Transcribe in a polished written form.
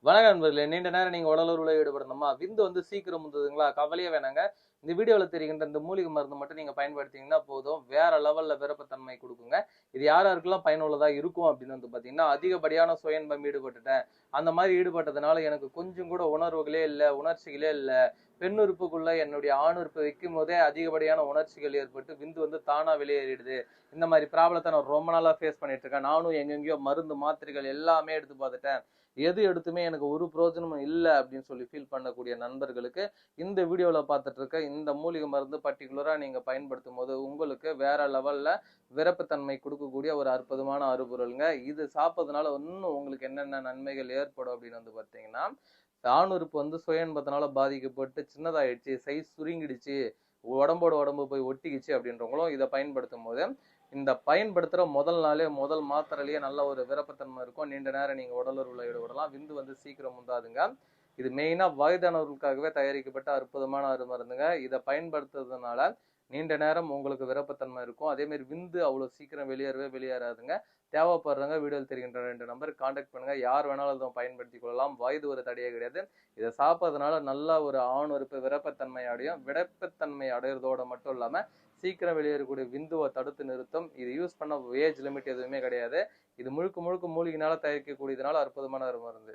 வணக்கம் நண்பர்களே. நீண்ட நேரம் நீங்க உடலுறவுல ஈடுபடணுமா? விந்து வந்து சீக்கிரம் முந்துதுங்களா? கவலையே வேணாங்க. இந்த வீடியோல தெரிகின்ற இந்த மூலிகை மருந்து மட்டும் நீங்க பயன்படுத்தீங்கன்னா போதும். வேற லெவல்ல விருப்பத்தன்மை குடுக்குங்க. இது யார் யாருக்கெல்லாம் பயனுள்ளதா இருக்கும் அப்படின்னு வந்து பார்த்தீங்கன்னா, அதிகப்படியான சுய இன்பம் ஈடுபட்டுட்டேன். அந்த மாரி ஈடுபட்டதுனால எனக்கு கொஞ்சம் கூட உணர்வுகளே இல்ல, உணர்ச்சிகளே இல்ல. பெண் உறுப்புக்குள்ள என்னுடைய ஆண் உறுப்பை வைக்கும்போதே அதிகப்படியான உணர்ச்சிகள் ஏற்பட்டு விந்து வந்து தானா வெளியேறிடுது. இந்த மாரி ப்ராப்ளத்த நான் ரொம்ப நாளா ஃபேஸ் பண்ணிட்டு இருக்கேன். நானும் எங்கெங்கேயோ மருந்து, மாத்திரைகள் எல்லாமே எடுத்து பார்த்துட்டேன். எது எடுத்துமே எனக்கு ஒரு பிரயோஜனமும் இல்ல அப்படின்னு சொல்லி ஃபீல் பண்ணக்கூடிய நண்பர்களுக்கு இந்த வீடியோல பார்த்துட்டு இருக்க இந்த மூலிகை மருந்து பர்டிகுலரா நீங்க பயன்படுத்தும் போது உங்களுக்கு வேற லெவல்ல விரப்பத்தன்மை கொடுக்கக்கூடிய ஒரு அற்புதமான அறுபொருளுங்க. இது சாப்பிட்றதுனால இன்னும் உங்களுக்கு என்னென்ன நன்மைகள் ஏற்படும் அப்படின்னு வந்து பார்த்தீங்கன்னா, ஆணுறுப்பு வந்து சுய இன்பத்தினால பாதிக்கப்பட்டு சின்னதாயிடுச்சு, சைஸ் சுருங்கிடுச்சு, உடம்போட உடம்பு போய் ஒட்டிக்கிச்சு அப்படின்றவங்களும் இதை பயன்படுத்தும் போது இந்த பயன்படுத்துற முதல் நாளே முதல் மாத்திரையிலேயே நல்ல ஒரு விருப்பத்தன்மை இருக்கும். நீண்ட நேரம் நீங்க உடலுறவுல ஈடுபடலாம். விந்து வந்து சீக்கிரம் முந்தாதுங்க. இது மெயினா வயதானவர்களுக்காகவே தயாரிக்கப்பட்ட அற்புதமான மருந்துங்க. இதை பயன்படுத்துறதுனால நீண்ட நேரம் உங்களுக்கு விருப்பத்தன்மை இருக்கும். அதே மாதிரி விந்து அவ்வளவு சீக்கிரம் வெளியேறாதுங்க. தேவைப்படுறவங்க வீடியோவில் தெரிகின்ற 2 நம்பருக்கு கான்டாக்ட் பண்ணுங்க. யார் வேணாலும் இதை பயன்படுத்திக் கொள்ளலாம். வயது ஒரு தடையே கிடையாது. இதை சாப்பிட்றதுனால நல்ல ஒரு ஆண் உறுப்பு விருப்பத்தன்மை அடையும். விருப்பத்தன்மை அடையிறதோட மட்டும் இல்லாம சீக்கிரம் வெளியேறக்கூடிய விந்துவை தடுத்து நிறுத்தும். இது யூஸ் பண்ண ஏஜ் லிமிட் எதுவுமே கிடையாது. இது முழுக்க முழுக்க மூலிகைனால தயாரிக்கக்கூடியதுனால அற்புதமான ஒரு மருந்து.